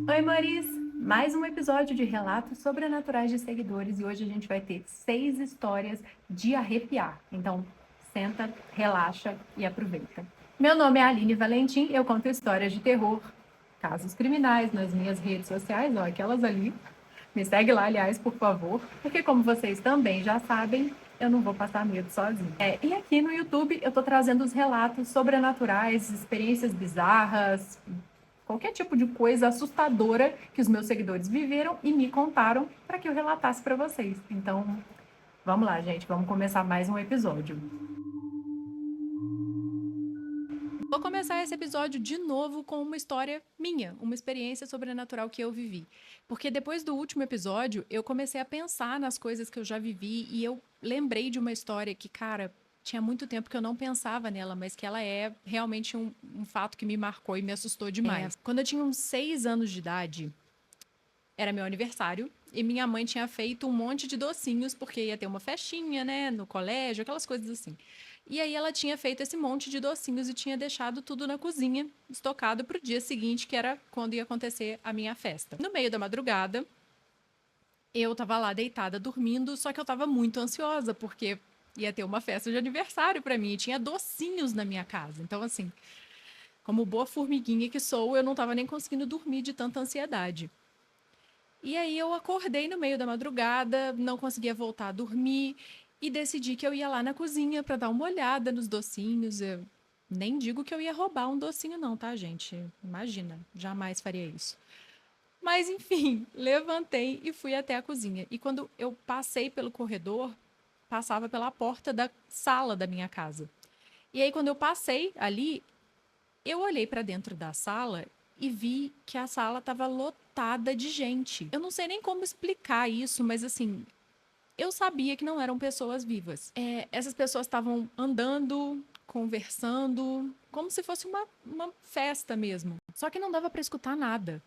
Oi, Maris! Mais um episódio de Relatos Sobrenaturais de Seguidores e hoje a gente vai ter 6 histórias de arrepiar. Então, senta, relaxa e aproveita. Meu nome é Aline Valentim, eu conto histórias de terror, casos criminais nas minhas redes sociais, ó, aquelas ali. Me segue lá, aliás, por favor, porque como vocês também já sabem, eu não vou passar medo sozinho. E aqui no YouTube eu tô trazendo os relatos sobrenaturais, experiências bizarras, qualquer tipo de coisa assustadora que os meus seguidores viveram e me contaram para que eu relatasse para vocês. Então, vamos lá, gente, vamos começar mais um episódio. Vou começar esse episódio de novo com uma história minha, uma experiência sobrenatural que eu vivi. Porque depois do último episódio, eu comecei a pensar nas coisas que eu já vivi e eu lembrei de uma história que, cara, tinha muito tempo que eu não pensava nela, mas que ela é realmente um fato que me marcou e me assustou demais. Quando eu tinha uns 6 anos de idade, era meu aniversário e minha mãe tinha feito um monte de docinhos porque ia ter uma festinha, né, no colégio, aquelas coisas assim. E aí ela tinha feito esse monte de docinhos e tinha deixado tudo na cozinha, estocado pro dia seguinte, que era quando ia acontecer a minha festa. No meio da madrugada, eu tava lá deitada dormindo, só que eu tava muito ansiosa porque ia ter uma festa de aniversário para mim e tinha docinhos na minha casa. Então assim, como boa formiguinha que sou, eu não tava nem conseguindo dormir de tanta ansiedade. E aí eu acordei no meio da madrugada, não conseguia voltar a dormir e decidi que eu ia lá na cozinha para dar uma olhada nos docinhos. Eu nem digo que eu ia roubar um docinho não, tá, gente? Imagina, jamais faria isso. Mas enfim, levantei e fui até a cozinha. E quando eu passei pelo corredor, passava pela porta da sala da minha casa. E aí quando eu passei ali, eu olhei para dentro da sala e vi que a sala estava lotada de gente. Eu não sei nem como explicar isso, mas assim, eu sabia que não eram pessoas vivas. Essas pessoas estavam andando, conversando, como se fosse uma festa mesmo. Só que não dava para escutar nada.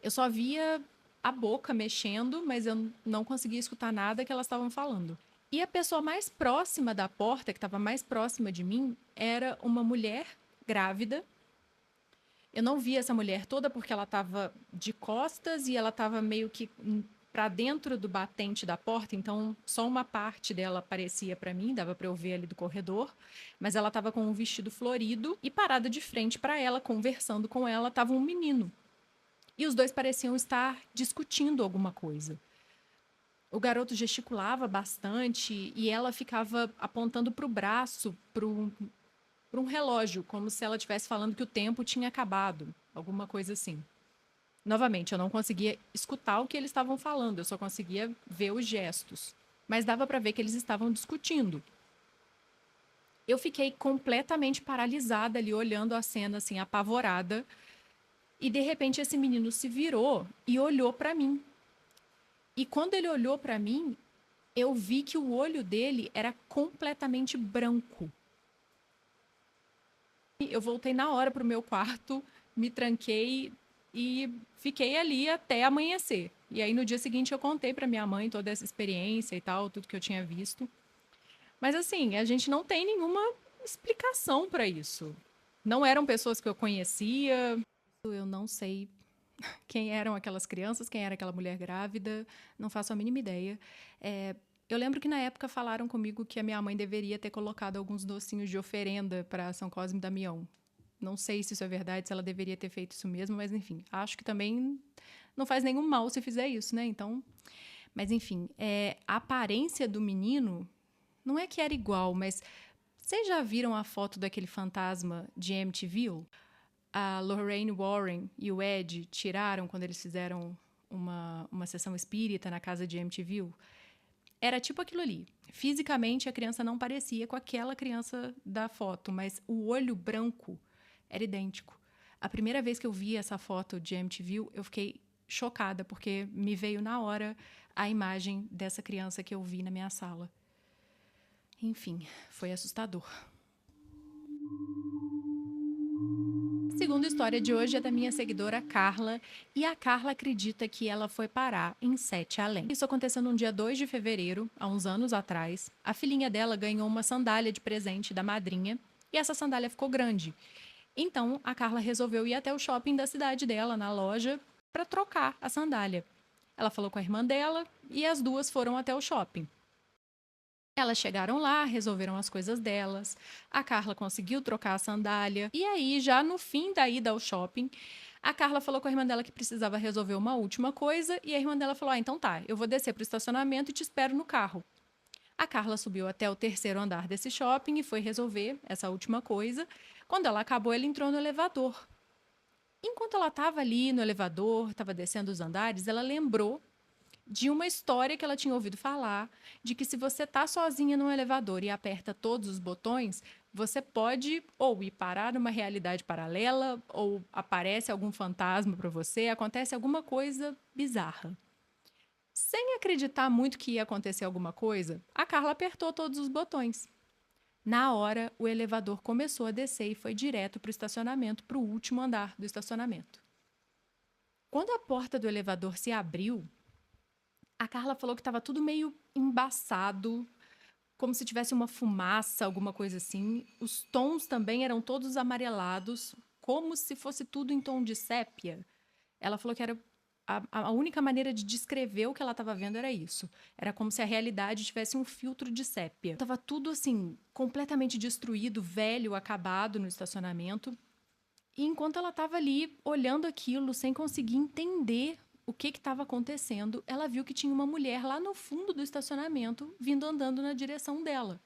Eu só via a boca mexendo, mas eu não conseguia escutar nada que elas estavam falando. E a pessoa mais próxima da porta, que estava mais próxima de mim, era uma mulher grávida. Eu não vi essa mulher toda porque ela estava de costas e ela estava meio que para dentro do batente da porta, então só uma parte dela aparecia para mim, dava para eu ver ali do corredor, mas ela estava com um vestido florido e parada de frente para ela, conversando com ela, estava um menino. E os dois pareciam estar discutindo alguma coisa. O garoto gesticulava bastante e ela ficava apontando para o braço, para um relógio, como se ela estivesse falando que o tempo tinha acabado, alguma coisa assim. Novamente, eu não conseguia escutar o que eles estavam falando, eu só conseguia ver os gestos. Mas dava para ver que eles estavam discutindo. Eu fiquei completamente paralisada ali, olhando a cena, assim, apavorada. E de repente esse menino se virou e olhou para mim. E quando ele olhou para mim, eu vi que o olho dele era completamente branco. Eu voltei na hora pro meu quarto, me tranquei e fiquei ali até amanhecer. E aí no dia seguinte eu contei para minha mãe toda essa experiência e tal, tudo que eu tinha visto. Mas assim, a gente não tem nenhuma explicação para isso. Não eram pessoas que eu conhecia. Eu não sei quem eram aquelas crianças, quem era aquela mulher grávida, não faço a mínima ideia. Eu lembro que na época falaram comigo que a minha mãe deveria ter colocado alguns docinhos de oferenda para São Cosme e Damião. Não sei se isso é verdade, se ela deveria ter feito isso mesmo, mas enfim, acho que também não faz nenhum mal se fizer isso, né? Então, mas enfim, a aparência do menino não é que era igual, mas vocês já viram a foto daquele fantasma de Amityville? A Lorraine Warren e o Ed tiraram quando eles fizeram uma sessão espírita na casa de Amityville. Era tipo aquilo ali. Fisicamente, a criança não parecia com aquela criança da foto, mas o olho branco era idêntico. A primeira vez que eu vi essa foto de Amityville, eu fiquei chocada, porque me veio na hora a imagem dessa criança que eu vi na minha sala. Enfim, foi assustador. A segunda história de hoje é da minha seguidora Carla, e a Carla acredita que ela foi parar em Sete Além. Isso aconteceu no dia 2 de fevereiro, há uns anos atrás. A filhinha dela ganhou uma sandália de presente da madrinha, e essa sandália ficou grande. Então, a Carla resolveu ir até o shopping da cidade dela, na loja, para trocar a sandália. Ela falou com a irmã dela e as duas foram até o shopping. Elas chegaram lá, resolveram as coisas delas. A Carla conseguiu trocar a sandália. E aí, já no fim da ida ao shopping, a Carla falou com a irmã dela que precisava resolver uma última coisa. E a irmã dela falou: então tá, eu vou descer pro estacionamento e te espero no carro. A Carla subiu até o terceiro andar desse shopping e foi resolver essa última coisa. Quando ela acabou, ela entrou no elevador. Enquanto ela estava ali no elevador, estava descendo os andares, ela lembrou de uma história que ela tinha ouvido falar, de que se você está sozinha no elevador e aperta todos os botões, você pode ou ir parar numa realidade paralela, ou aparece algum fantasma para você, acontece alguma coisa bizarra. Sem acreditar muito que ia acontecer alguma coisa, a Carla apertou todos os botões. Na hora, o elevador começou a descer e foi direto para o estacionamento, para o último andar do estacionamento. Quando a porta do elevador se abriu, a Carla falou que estava tudo meio embaçado, como se tivesse uma fumaça, alguma coisa assim. Os tons também eram todos amarelados, como se fosse tudo em tom de sépia. Ela falou que era a única maneira de descrever o que ela estava vendo era isso. Era como se a realidade tivesse um filtro de sépia. Tava tudo assim, completamente destruído, velho, acabado no estacionamento. E enquanto ela estava ali olhando aquilo, sem conseguir entender o que estava acontecendo, ela viu que tinha uma mulher lá no fundo do estacionamento, vindo andando na direção dela.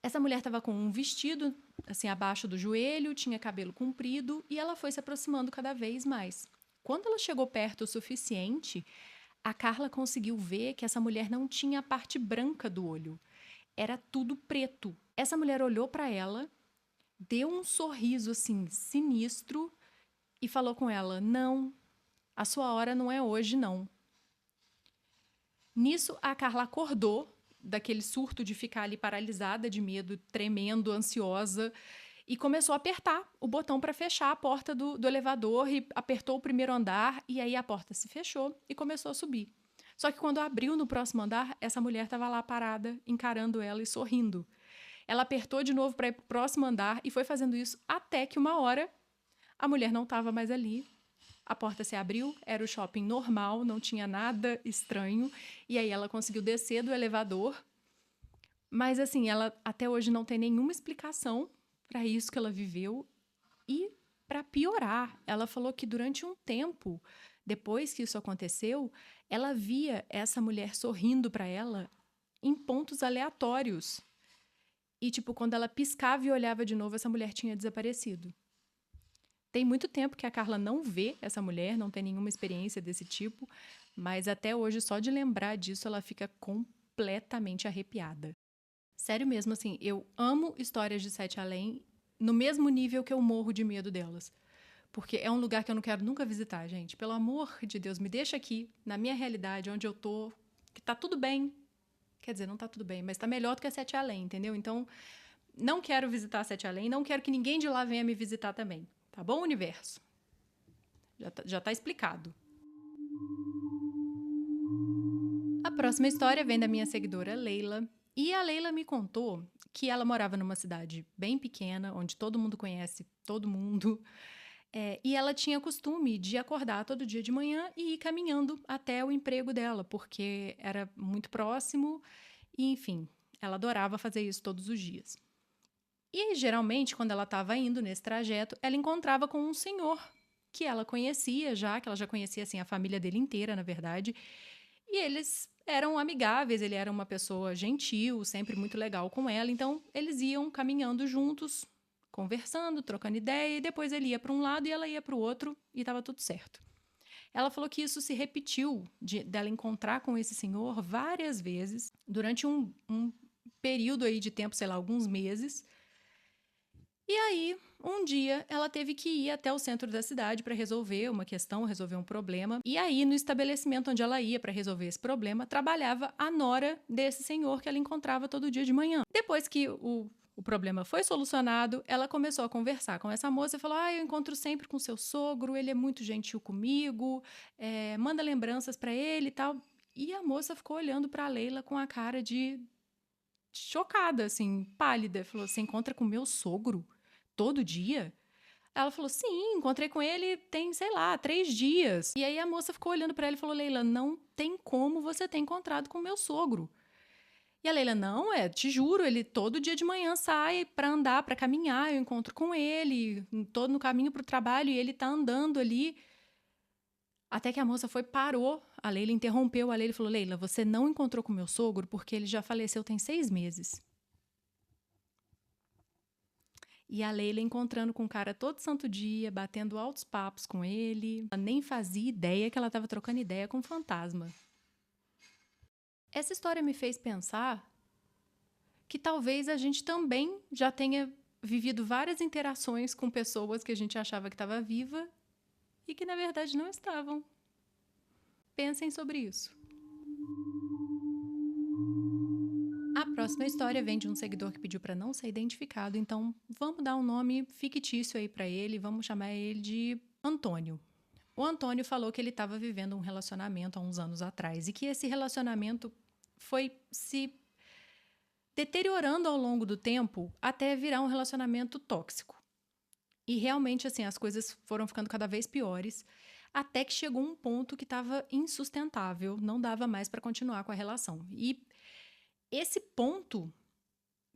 Essa mulher estava com um vestido assim abaixo do joelho, tinha cabelo comprido e ela foi se aproximando cada vez mais. Quando ela chegou perto o suficiente, a Carla conseguiu ver que essa mulher não tinha a parte branca do olho. Era tudo preto. Essa mulher olhou para ela, deu um sorriso assim sinistro e falou com ela: "Não, a sua hora não é hoje, não." Nisso, a Carla acordou daquele surto de ficar ali paralisada de medo, tremendo, ansiosa, e começou a apertar o botão para fechar a porta do elevador e apertou o primeiro andar e aí a porta se fechou e começou a subir. Só que quando abriu no próximo andar, essa mulher estava lá parada, encarando ela e sorrindo. Ela apertou de novo para ir para o próximo andar e foi fazendo isso até que uma hora a mulher não estava mais ali. A porta se abriu, era o shopping normal, não tinha nada estranho. E aí ela conseguiu descer do elevador. Mas assim, ela até hoje não tem nenhuma explicação para isso que ela viveu. E para piorar, ela falou que durante um tempo, depois que isso aconteceu, ela via essa mulher sorrindo para ela em pontos aleatórios. E tipo, quando ela piscava e olhava de novo, essa mulher tinha desaparecido. Tem muito tempo que a Carla não vê essa mulher, não tem nenhuma experiência desse tipo, mas até hoje, só de lembrar disso, ela fica completamente arrepiada. Sério mesmo, assim, eu amo histórias de Sete Além no mesmo nível que eu morro de medo delas. Porque é um lugar que eu não quero nunca visitar, gente. Pelo amor de Deus, me deixa aqui, na minha realidade, onde eu tô, que tá tudo bem. Quer dizer, não tá tudo bem, mas tá melhor do que a Sete Além, entendeu? Então, não quero visitar a Sete Além, não quero que ninguém de lá venha me visitar também. Tá bom, universo? Já tá explicado. A próxima história vem da minha seguidora Leila. E a Leila me contou que ela morava numa cidade bem pequena, onde todo mundo conhece todo mundo. E ela tinha costume de acordar todo dia de manhã e ir caminhando até o emprego dela, porque era muito próximo e, enfim, ela adorava fazer isso todos os dias. E aí, geralmente, quando ela estava indo nesse trajeto, ela encontrava com um senhor que ela conhecia já, que ela já conhecia assim, a família dele inteira, na verdade. E eles eram amigáveis, ele era uma pessoa gentil, sempre muito legal com ela. Então, eles iam caminhando juntos, conversando, trocando ideia, e depois ele ia para um lado e ela ia para o outro, e estava tudo certo. Ela falou que isso se repetiu, dela encontrar com esse senhor várias vezes, durante um período aí de tempo, sei lá, alguns meses. E aí, um dia, ela teve que ir até o centro da cidade para resolver uma questão, resolver um problema. E aí, no estabelecimento onde ela ia para resolver esse problema, trabalhava a nora desse senhor que ela encontrava todo dia de manhã. Depois que o problema foi solucionado, ela começou a conversar com essa moça e falou: eu encontro sempre com seu sogro, ele é muito gentil comigo, manda lembranças para ele e tal. E a moça ficou olhando para a Leila com a cara de chocada, assim, pálida. Falou: você encontra com meu sogro todo dia? Ela falou, sim, encontrei com ele tem, sei lá, 3 dias. E aí a moça ficou olhando pra ela e falou, Leila, não tem como você ter encontrado com o meu sogro. E a Leila, não, te juro, ele todo dia de manhã sai pra andar, pra caminhar, eu encontro com ele, todo no caminho pro trabalho, e ele tá andando ali. Até que a moça parou, a Leila interrompeu a Leila e falou, Leila, você não encontrou com o meu sogro porque ele já faleceu tem 6 meses. E a Leila encontrando com o cara todo santo dia, batendo altos papos com ele. Ela nem fazia ideia que ela estava trocando ideia com um fantasma. Essa história me fez pensar que talvez a gente também já tenha vivido várias interações com pessoas que a gente achava que estava viva e que na verdade não estavam. Pensem sobre isso. A próxima história vem de um seguidor que pediu para não ser identificado, então vamos dar um nome fictício aí para ele, vamos chamar ele de Antônio. O Antônio falou que ele estava vivendo um relacionamento há uns anos atrás e que esse relacionamento foi se deteriorando ao longo do tempo até virar um relacionamento tóxico. E realmente, assim, as coisas foram ficando cada vez piores, até que chegou um ponto que estava insustentável, não dava mais para continuar com a relação. E esse ponto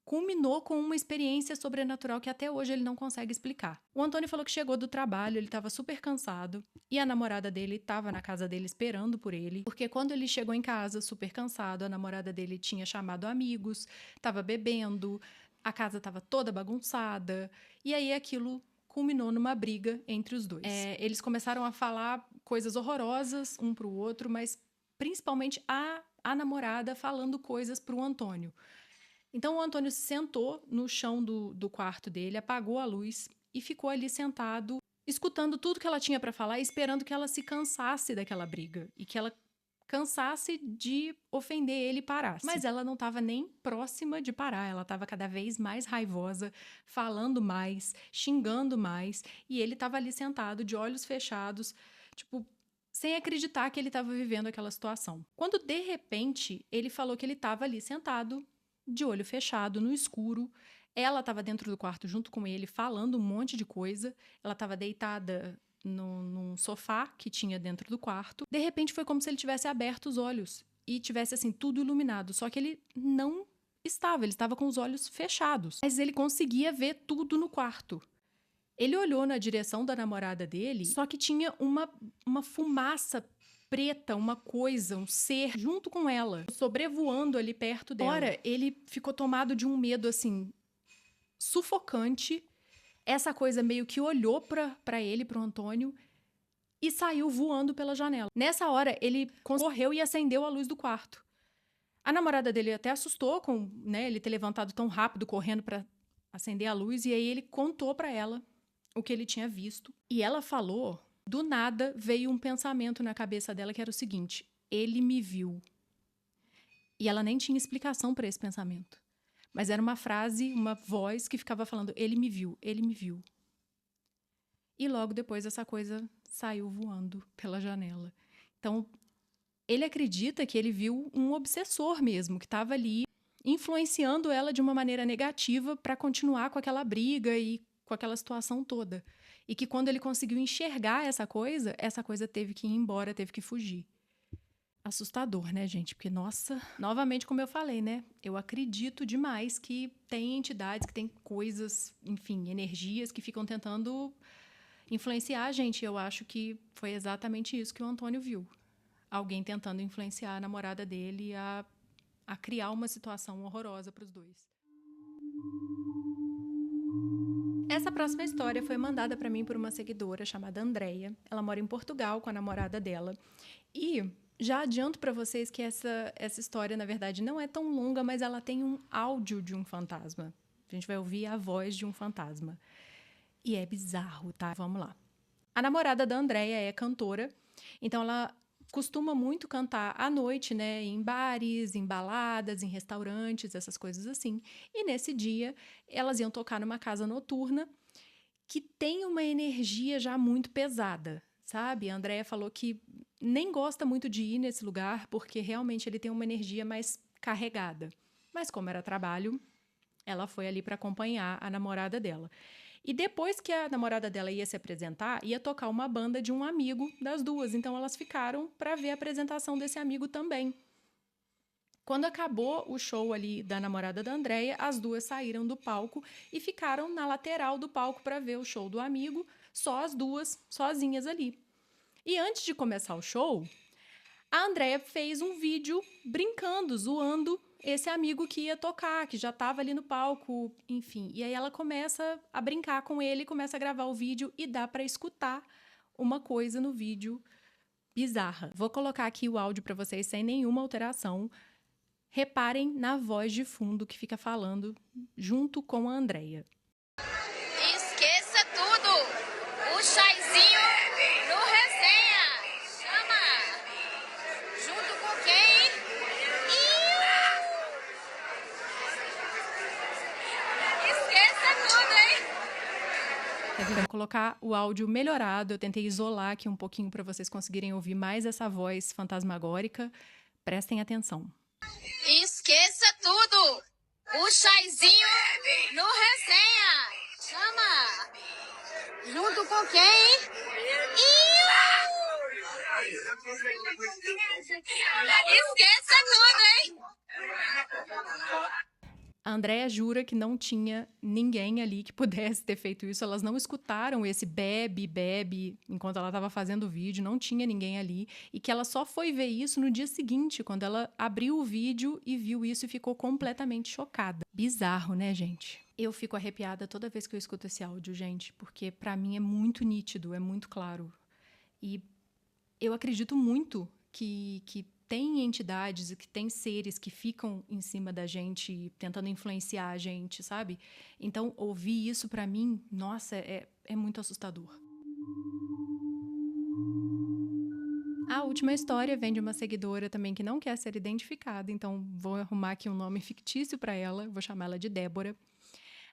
culminou com uma experiência sobrenatural que até hoje ele não consegue explicar. O Antônio falou que chegou do trabalho, ele estava super cansado e a namorada dele estava na casa dele esperando por ele, porque quando ele chegou em casa super cansado, a namorada dele tinha chamado amigos, estava bebendo, a casa estava toda bagunçada e aí aquilo culminou numa briga entre os dois. Eles começaram a falar coisas horrorosas um para o outro, mas principalmente a namorada falando coisas para o Antônio. Então, o Antônio se sentou no chão do quarto dele, apagou a luz e ficou ali sentado, escutando tudo que ela tinha para falar e esperando que ela se cansasse daquela briga e que ela cansasse de ofender ele e parasse. Mas ela não estava nem próxima de parar, ela estava cada vez mais raivosa, falando mais, xingando mais, e ele estava ali sentado, de olhos fechados, tipo, sem acreditar que ele estava vivendo aquela situação. Quando, de repente, ele falou que ele estava ali sentado, de olho fechado, no escuro. Ela estava dentro do quarto junto com ele, falando um monte de coisa. Ela estava deitada num sofá que tinha dentro do quarto. De repente, foi como se ele tivesse aberto os olhos e tivesse, assim, tudo iluminado. Só que ele não estava, ele estava com os olhos fechados. Mas ele conseguia ver tudo no quarto. Ele olhou na direção da namorada dele, só que tinha uma fumaça preta, uma coisa, um ser junto com ela, sobrevoando ali perto dela. Ora, ele ficou tomado de um medo, assim, sufocante. Essa coisa meio que olhou pra ele, pro Antônio, e saiu voando pela janela. Nessa hora, ele correu e acendeu a luz do quarto. A namorada dele até assustou com, né, ele ter levantado tão rápido, correndo pra acender a luz, e aí ele contou pra ela o que ele tinha visto. E ela falou, do nada veio um pensamento na cabeça dela que era o seguinte: ele me viu. E ela nem tinha explicação para esse pensamento. Mas era uma frase, uma voz que ficava falando: ele me viu, ele me viu. E logo depois essa coisa saiu voando pela janela. Então, ele acredita que ele viu um obsessor mesmo, que estava ali influenciando ela de uma maneira negativa para continuar com aquela briga e com aquela situação toda. E que quando ele conseguiu enxergar essa coisa teve que ir embora, teve que fugir. Assustador, né, gente? Porque, nossa, novamente, como eu falei, né? Eu acredito demais que tem entidades, que tem coisas, enfim, energias que ficam tentando influenciar a gente. Eu acho que foi exatamente isso que o Antônio viu. Alguém tentando influenciar a namorada dele a criar uma situação horrorosa para os dois. Essa próxima história foi mandada para mim por uma seguidora chamada Andreia. Ela mora em Portugal com a namorada dela. E já adianto para vocês que essa história, na verdade, não é tão longa, mas ela tem um áudio de um fantasma. A gente vai ouvir a voz de um fantasma. E é bizarro, tá? Vamos lá. A namorada da Andreia é cantora, então ela costuma muito cantar à noite, né, em bares, em baladas, em restaurantes, essas coisas assim. E nesse dia, elas iam tocar numa casa noturna que tem uma energia já muito pesada, sabe? A Andreia falou que nem gosta muito de ir nesse lugar porque realmente ele tem uma energia mais carregada. Mas como era trabalho, ela foi ali para acompanhar a namorada dela. E depois que a namorada dela ia se apresentar, ia tocar uma banda de um amigo das duas. Então elas ficaram para ver a apresentação desse amigo também. Quando acabou o show ali da namorada da Andréia, as duas saíram do palco e ficaram na lateral do palco para ver o show do amigo, só as duas, sozinhas ali. E antes de começar o show, a Andréia fez um vídeo brincando, zoando esse amigo que ia tocar, que já estava ali no palco, enfim. E aí ela começa a brincar com ele, começa a gravar o vídeo e dá para escutar uma coisa no vídeo bizarra. Vou colocar aqui o áudio para vocês sem nenhuma alteração. Reparem na voz de fundo que fica falando junto com a Andréia. Esqueça tudo! O chazinho no resenha! Chama! Junto com quem? Esqueça tudo, hein? Vou colocar o áudio melhorado. Eu tentei isolar aqui um pouquinho para vocês conseguirem ouvir mais essa voz fantasmagórica. Prestem atenção. Esqueça tudo! O chazinho no resenha! Chama! Junto com quem? Esqueça tudo, hein? A Andréia jura que não tinha ninguém ali que pudesse ter feito isso. Elas não escutaram esse bebe enquanto ela estava fazendo o vídeo. Não tinha ninguém ali. E que ela só foi ver isso no dia seguinte, quando ela abriu o vídeo e viu isso e ficou completamente chocada. Bizarro, né, gente? Eu fico arrepiada toda vez que eu escuto esse áudio, gente. Porque pra mim é muito nítido, é muito claro. E eu acredito muito que tem entidades e que tem seres que ficam em cima da gente, tentando influenciar a gente, sabe? Então, ouvir isso pra mim, nossa, é muito assustador. A última história vem de uma seguidora também que não quer ser identificada, então vou arrumar aqui um nome fictício pra ela, vou chamar ela de Débora.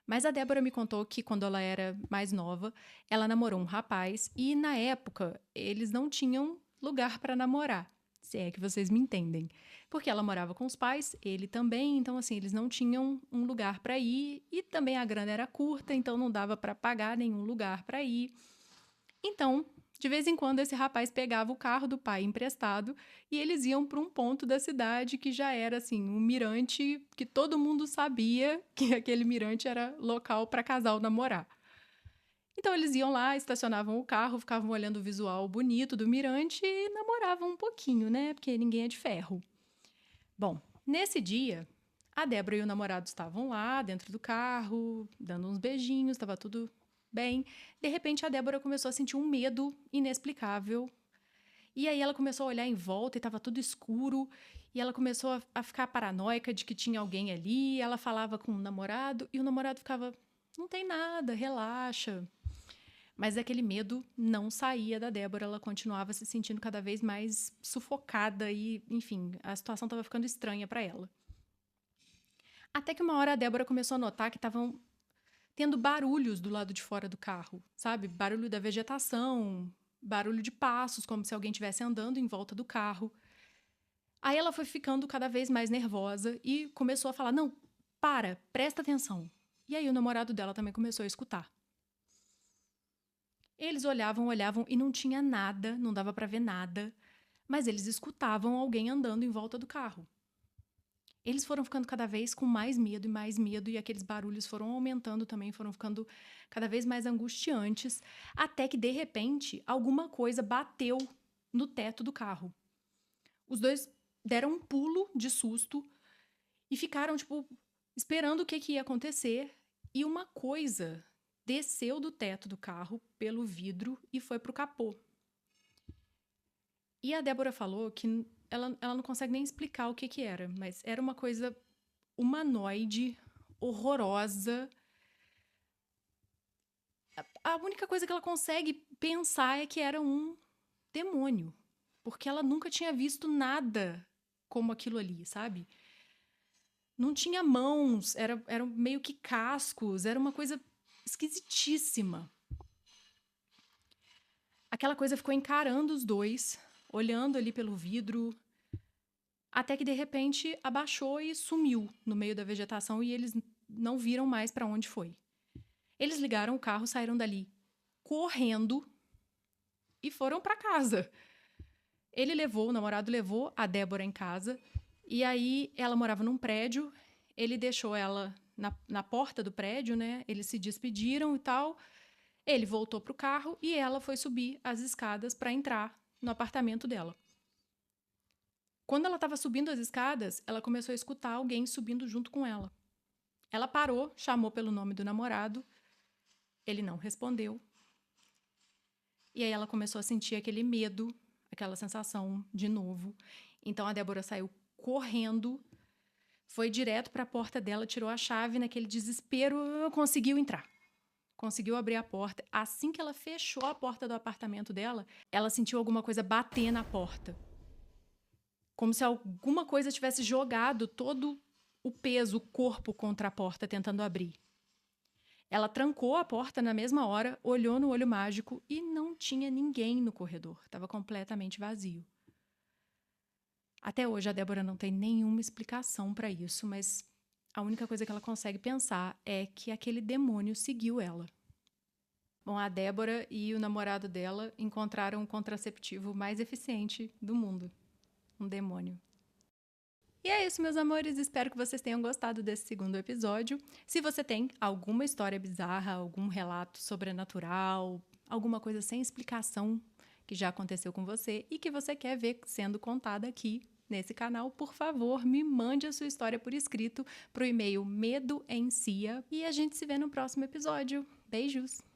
Mas a Débora me contou que quando ela era mais nova, ela namorou um rapaz e, na época, eles não tinham lugar para namorar, se é que vocês me entendem. Porque ela morava com os pais, ele também, então, assim, eles não tinham um lugar para ir e também a grana era curta, então não dava para pagar nenhum lugar para ir. Então, de vez em quando, esse rapaz pegava o carro do pai emprestado e eles iam para um ponto da cidade que já era, assim, um mirante que todo mundo sabia que aquele mirante era local para casal namorar. Então, eles iam lá, estacionavam o carro, ficavam olhando o visual bonito do mirante e namoravam um pouquinho, né? Porque ninguém é de ferro. Bom, nesse dia, a Débora e o namorado estavam lá, dentro do carro, dando uns beijinhos, estava tudo bem. De repente, a Débora começou a sentir um medo inexplicável. E aí ela começou a olhar em volta e estava tudo escuro. E ela começou a ficar paranoica de que tinha alguém ali. Ela falava com o namorado e o namorado ficava, não tem nada, relaxa. Mas aquele medo não saía da Débora. Ela continuava se sentindo cada vez mais sufocada e, enfim, a situação estava ficando estranha para ela. Até que uma hora a Débora começou a notar que estavam tendo barulhos do lado de fora do carro, sabe? Barulho da vegetação, barulho de passos, como se alguém estivesse andando em volta do carro. Aí ela foi ficando cada vez mais nervosa e começou a falar, não, presta atenção. E aí o namorado dela também começou a escutar. Eles olhavam e não tinha nada, não dava para ver nada, mas eles escutavam alguém andando em volta do carro. Eles foram ficando cada vez com mais medo, e aqueles barulhos foram aumentando também, foram ficando cada vez mais angustiantes, até que, de repente, alguma coisa bateu no teto do carro. Os dois deram um pulo de susto e ficaram, tipo, esperando o que ia acontecer, e uma coisa desceu do teto do carro pelo vidro e foi pro capô. E a Débora falou que ela não consegue nem explicar o que era, mas era uma coisa humanoide, horrorosa. A única coisa que ela consegue pensar é que era um demônio, porque ela nunca tinha visto nada como aquilo ali, sabe? Não tinha mãos, eram meio que cascos, era uma coisa esquisitíssima. Aquela coisa ficou encarando os dois, olhando ali pelo vidro, até que de repente abaixou e sumiu no meio da vegetação e eles não viram mais para onde foi. Eles ligaram o carro, saíram dali correndo e foram para casa. O namorado levou a Débora em casa, e aí ela morava num prédio, ele deixou ela na porta do prédio, né? Eles se despediram e tal. Ele voltou pro carro e ela foi subir as escadas para entrar no apartamento dela. Quando ela estava subindo as escadas, ela começou a escutar alguém subindo junto com ela. Ela parou, chamou pelo nome do namorado, ele não respondeu. E aí ela começou a sentir aquele medo, aquela sensação de novo. Então a Débora saiu correndo, foi direto para a porta dela, tirou a chave, naquele desespero, conseguiu entrar. Conseguiu abrir a porta. Assim que ela fechou a porta do apartamento dela, ela sentiu alguma coisa bater na porta. Como se alguma coisa tivesse jogado todo o peso, o corpo contra a porta, tentando abrir. Ela trancou a porta na mesma hora, olhou no olho mágico e não tinha ninguém no corredor. Estava completamente vazio. Até hoje a Débora não tem nenhuma explicação para isso, mas a única coisa que ela consegue pensar é que aquele demônio seguiu ela. Bom, a Débora e o namorado dela encontraram o contraceptivo mais eficiente do mundo. Um demônio. E é isso, meus amores. Espero que vocês tenham gostado desse segundo episódio. Se você tem alguma história bizarra, algum relato sobrenatural, alguma coisa sem explicação que já aconteceu com você e que você quer ver sendo contada aqui nesse canal, por favor, me mande a sua história por escrito pro e-mail medoemcia e a gente se vê no próximo episódio. Beijos!